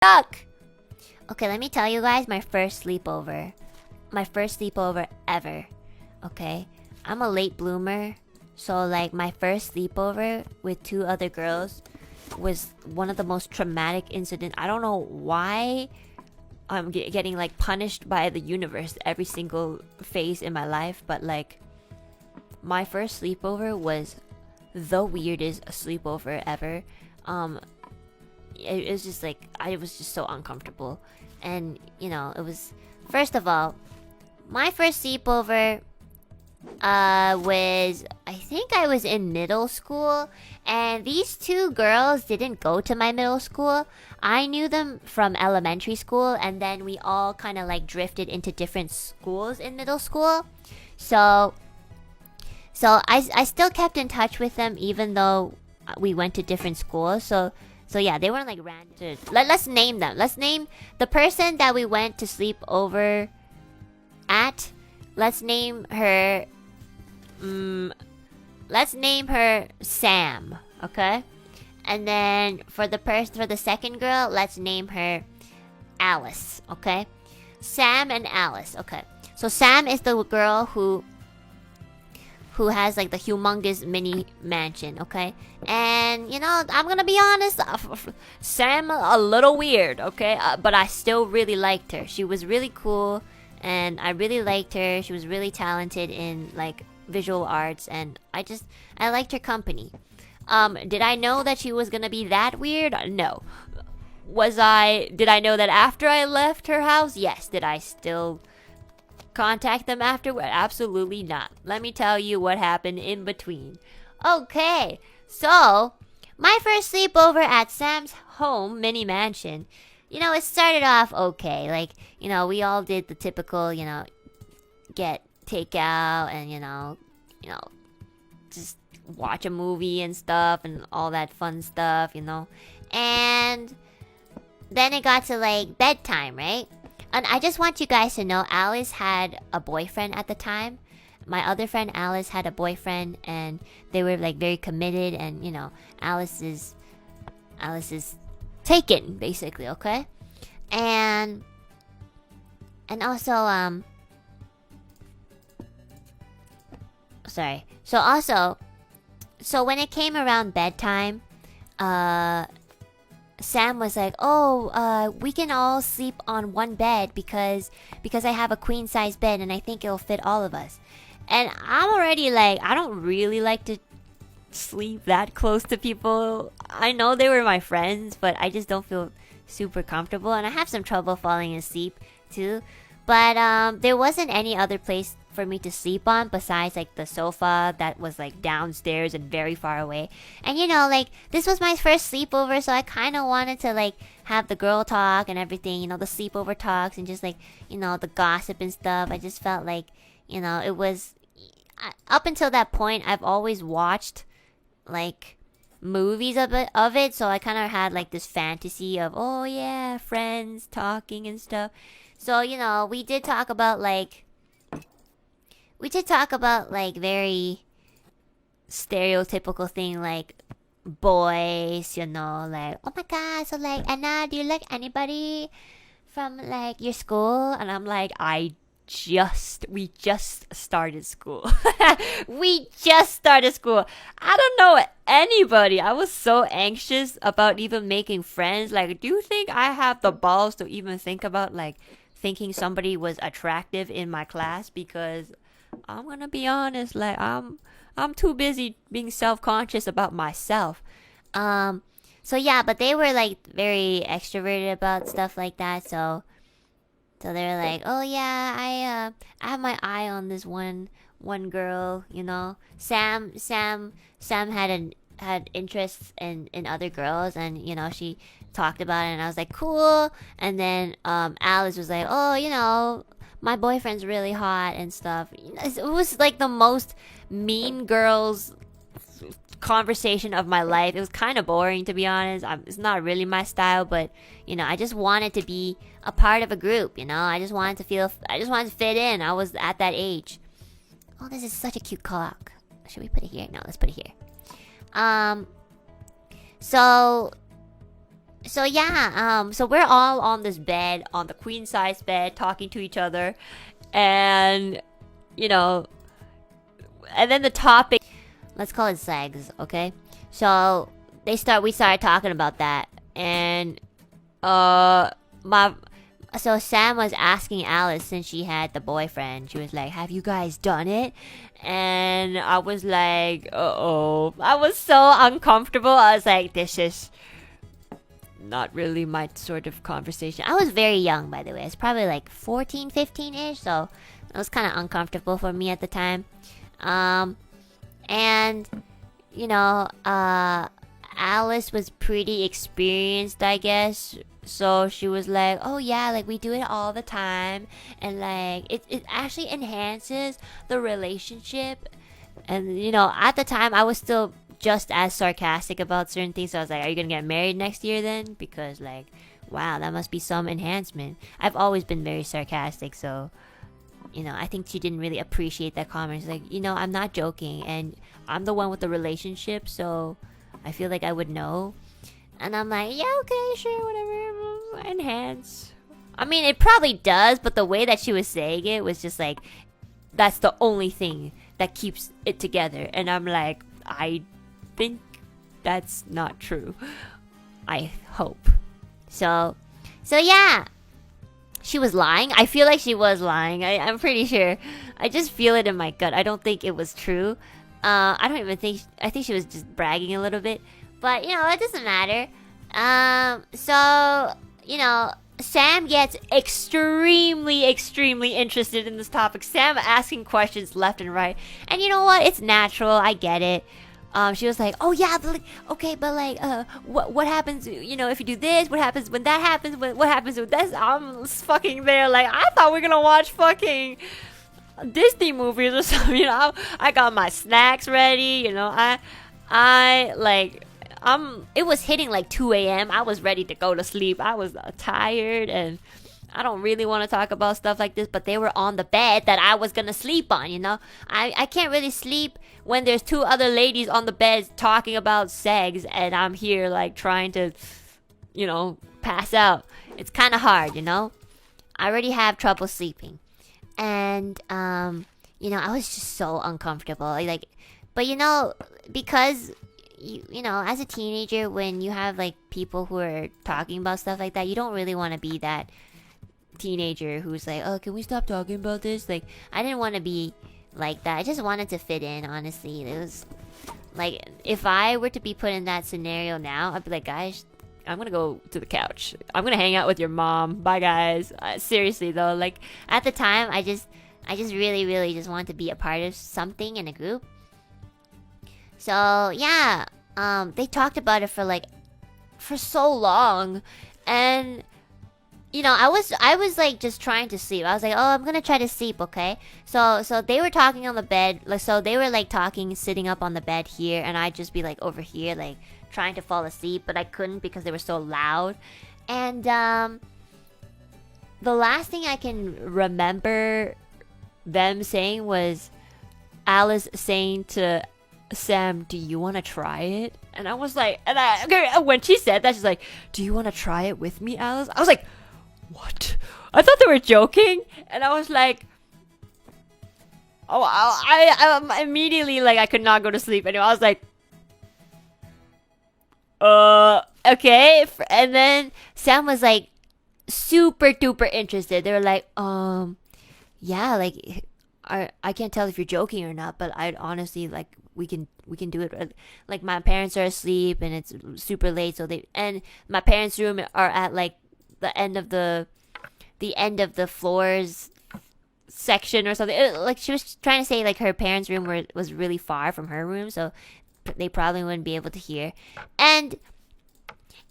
Yuck! Okay, let me tell you guys my first sleepover. My first sleepover ever. Okay? I'm a late bloomer. So, like, my first sleepover with 2 other girls was one of the most traumatic incidents. I don't know why I'm getting, like, punished by the universe every single phase in my life. But, like, my first sleepover was the weirdest sleepover ever. It was just like, I was just so uncomfortable. And, you know, it was, first of all, my first sleepover was, I think I was in middle school, and these 2 girls didn't go to my middle school. I knew them from elementary school, and then we all kind of like drifted into different schools in middle school. So I still kept in touch with them even though we went to different schools. So yeah, they weren't like random. Let's name them. Let's name the person that we went to sleep over at. Let's name her. Let's name her Sam. Okay. And then for the second girl, let's name her Alice. Okay. Sam and Alice. Okay. So Sam is the girl who has like the humongous mini mansion, okay? And you know, I'm gonna be honest, Sam a little weird, okay? But I still really liked her. She was really cool, and I really liked her. She was really talented in like visual arts, and I liked her company. Did I know that she was gonna be that weird? No. Did I know that after I left her house? Yes. Did I still contact them afterward? Absolutely not. Let me tell you what happened in between. Okay, so my first sleepover at Sam's home mini mansion, you know, it started off okay. Like, you know, we all did the typical, you know, get takeout and you know, just watch a movie and stuff and all that fun stuff, you know. And then it got to like bedtime, right? And I just want you guys to know, Alice had a boyfriend at the time. My other friend Alice had a boyfriend, and they were like very committed. And you know, Alice is taken basically, okay? And also sorry. So when it came around bedtime, Sam was like, "Oh, we can all sleep on one bed because I have a queen size bed and I think it'll fit all of us." And I'm already like, I don't really like to sleep that close to people. I know they were my friends, but I just don't feel super comfortable, and I have some trouble falling asleep too. But there wasn't any other place for me to sleep on besides like the sofa that was like downstairs and very far away. And you know, like this was my first sleepover, so I kind of wanted to like have the girl talk and everything, you know, the sleepover talks and just like, you know, the gossip and stuff. I just felt like, you know, it was up until that point I've always watched like movies of it, so I kind of had like this fantasy of, oh yeah, friends talking and stuff. So, you know, we did talk about like very stereotypical thing, like boys, you know, like, oh my god, so like, Enna, do you like anybody from like your school? And I'm like, we just started school. We just started school. I don't know anybody. I was so anxious about even making friends. Like, do you think I have the balls to even think about like thinking somebody was attractive in my class? Because I'm gonna be honest, like I'm too busy being self-conscious about myself. So yeah, but they were like very extroverted about stuff like that. So they were like, oh yeah, I have my eye on this one girl. You know, Sam had interests in other girls, and you know she talked about it, and I was like, cool. And then Alice was like, oh, you know, my boyfriend's really hot and stuff. It was like the most mean girls conversation of my life. It was kind of boring, to be honest. It's not really my style, but you know, I just wanted to be a part of a group. You know, I just wanted to fit in. I was at that age. Oh, this is such a cute clock. Should we put it here? No, let's put it here. So So yeah, so we're all on this bed, on the queen size bed, talking to each other, and you know, and then the topic, let's call it segs, okay? So we started talking about that, and my so Sam was asking Alice, since she had the boyfriend, she was like, have you guys done it? And I was like, uh-oh. I was so uncomfortable. I was like, this is not really my sort of conversation. I was very young, by the way. I was probably like 14, 15-ish, so it was kind of uncomfortable for me at the time. And you know, Alice was pretty experienced, I guess. So she was like, oh yeah, like we do it all the time. And like, it actually enhances the relationship. And you know, at the time, I was still just as sarcastic about certain things. So I was like, are you gonna get married next year then? Because like, wow, that must be some enhancement. I've always been very sarcastic, so you know, I think she didn't really appreciate that comment. She's like, you know, I'm not joking, and I'm the one with the relationship, so I feel like I would know. And I'm like, yeah, okay, sure, whatever, enhance. I mean, it probably does, but the way that she was saying it was just like, that's the only thing that keeps it together. And I'm like, I think that's not true. I hope. So yeah. She was lying. I feel like she was lying. I'm pretty sure. I just feel it in my gut. I don't think it was true. I don't even think. I think she was just bragging a little bit. But you know, it doesn't matter. So you know, Sam gets extremely, extremely interested in this topic. Sam asking questions left and right, and you know what? It's natural. I get it. She was like, "Oh yeah, but like, okay, but like, what happens? You know, if you do this, what happens when that happens? What happens with this?" I'm fucking there, like, I thought we were gonna watch fucking Disney movies or something. You know, I got my snacks ready. You know, I like, It was hitting like 2 a.m. I was ready to go to sleep. I was tired and. I don't really want to talk about stuff like this, but they were on the bed that I was gonna sleep on, you know? I can't really sleep when there's two other ladies on the bed talking about sex and I'm here like trying to, you know, pass out. It's kind of hard, you know? I already have trouble sleeping. And, you know, I was just so uncomfortable. Like, but you know, because you know, as a teenager, when you have like people who are talking about stuff like that, you don't really want to be that teenager who's like, oh, can we stop talking about this? Like, I didn't want to be like that. I just wanted to fit in, honestly. It was like, if I were to be put in that scenario now, I'd be like, guys, I'm gonna go to the couch. I'm gonna hang out with your mom. Bye, guys. Seriously though, like at the time, I just really, really just wanted to be a part of something in a group. So yeah, they talked about it for so long, and you know, I was like just trying to sleep. I was like, oh, I'm gonna try to sleep, okay? So they were talking on the bed, like, so they were like talking, sitting up on the bed here, and I'd just be like over here, like trying to fall asleep, but I couldn't because they were so loud. And the last thing I can remember them saying was Alice saying to Sam, do you want to try it? And I was like, when she said that, she's like, do you want to try it with me, Alice? I was like, what? I thought they were joking, and I was like, oh, I immediately, like, I could not go to sleep anymore. I was like, okay. And then Sam was like super duper interested. They were like, yeah, like, I can't tell if you're joking or not, but I'd honestly, like, we can do it. Like, my parents are asleep and it's super late, so and my parents' room are at like the end of the floors section or something. Like, she was trying to say like her parents' room was really far from her room, so they probably wouldn't be able to hear. And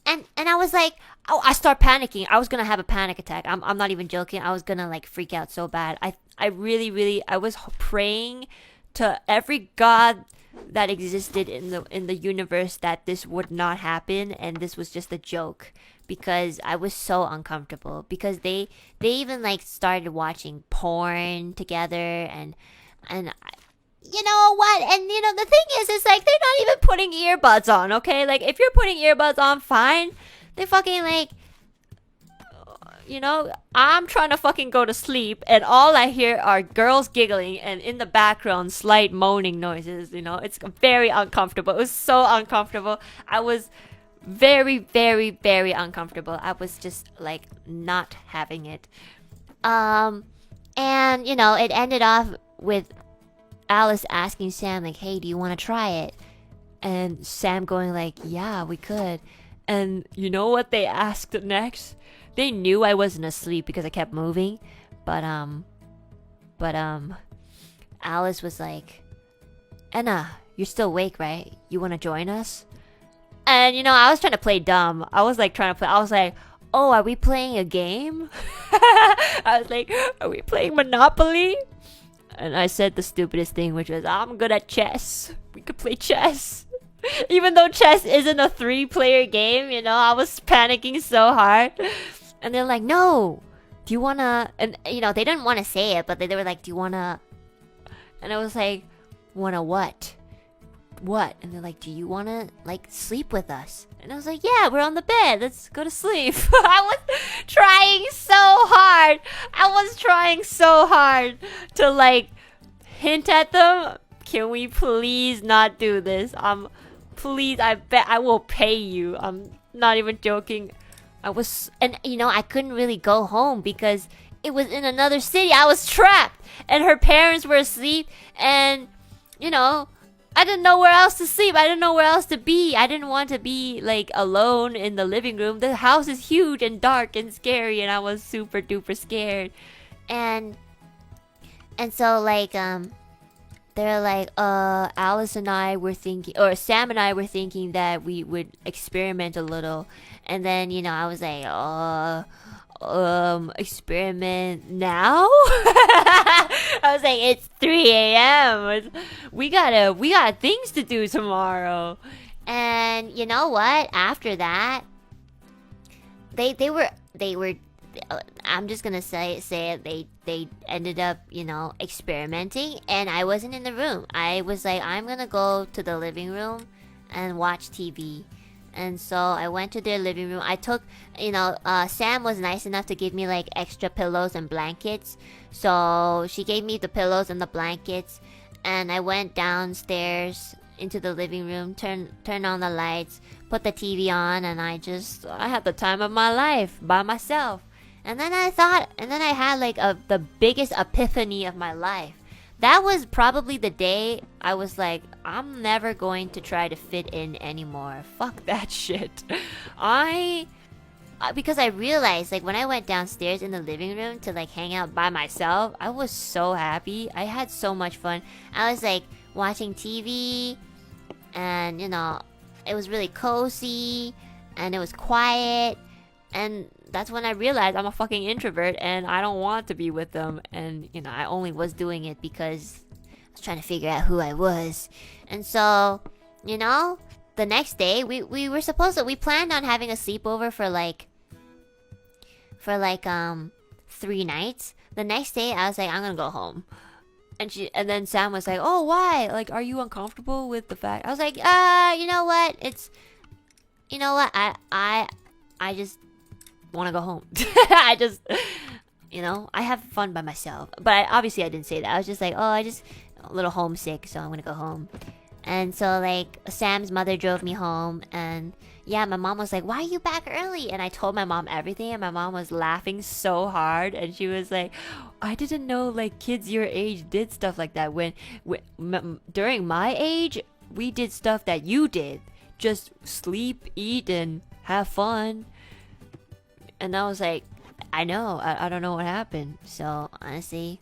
I was like, oh, I start panicking. I was gonna have a panic attack. I'm not even joking. I was gonna like freak out so bad. I really I was praying to every god that existed in the universe that this would not happen and this was just a joke, because I was so uncomfortable, because they even like started watching porn together, and you know what, and you know the thing is, it's like they're not even putting earbuds on, okay? Like, if you're putting earbuds on, fine, They fucking like, I'm trying to fucking go to sleep, and all I hear are girls giggling, and in the background, slight moaning noises. It's very uncomfortable. It was so uncomfortable. I was very, very, very uncomfortable. I was just like not having it. And it ended off with Alice asking Sam like, "Hey, do you want to try it?" And Sam going like, "Yeah, we could." And you know what they asked next? They knew I wasn't asleep because I kept moving, but Alice was like, "Enna, you're still awake, right? You want to join us?" And I was trying to play dumb. I was like, "Oh, are we playing a game?" I was like, "Are we playing Monopoly?" And I said the stupidest thing, which was, "I'm good at chess. We could play chess." Even though chess isn't a 3-player game, I was panicking so hard. And they're like, "No, do you wanna?" And they didn't want to say it, but they were like, "Do you wanna?" And I was like, "Wanna what? What?" And they're like, "Do you wanna like sleep with us?" And I was like, "Yeah, we're on the bed. Let's go to sleep." I was trying so hard. To like hint at them. Can we please not do this? Please, I bet I will pay you. I'm not even joking. I couldn't really go home because it was in another city. I was trapped, and her parents were asleep, and I didn't know where else to sleep. I didn't know where else to be. I didn't want to be like alone in the living room. The house is huge and dark and scary, and I was super duper scared. And so like they're like, Alice and I were thinking, or Sam and I were thinking that we would experiment a little. And then, I was like, experiment now? I was like, it's 3 a.m. We got things to do tomorrow. And you know what? After that, they were I'm just gonna say it. They ended up, experimenting, and I wasn't in the room. I was like, I'm gonna go to the living room and watch TV. And so I went to their living room. I took, Sam was nice enough to give me like extra pillows and blankets. So she gave me the pillows and the blankets, and I went downstairs into the living room, turned on the lights, put the TV on, and I had the time of my life by myself. And then I had like the biggest epiphany of my life. That was probably the day I was like, I'm never going to try to fit in anymore. Fuck that shit. Because I realized, like, when I went downstairs in the living room to like hang out by myself, I was so happy. I had so much fun. I was like watching TV, and it was really cozy, and it was quiet. And that's when I realized I'm a fucking introvert and I don't want to be with them. And, I only was doing it because I was trying to figure out who I was. And so, the next day we planned on having a sleepover for like 3 nights. The next day I was like, I'm gonna go home. And then Sam was like, "Oh, why? Like, are you uncomfortable with the fact?" I was like, you know what? I just want to go home. I just, I have fun by myself. But obviously I didn't say that. I was just like, I just a little homesick, so I'm gonna go home. And so like Sam's mother drove me home, and yeah, my mom was like, "Why are you back early?" And I told my mom everything, and my mom was laughing so hard, and she was like, "I didn't know like kids your age did stuff like that. During my age, we did stuff that you did. Just sleep, eat, and have fun." And I was like, I know, I don't know what happened. So honestly,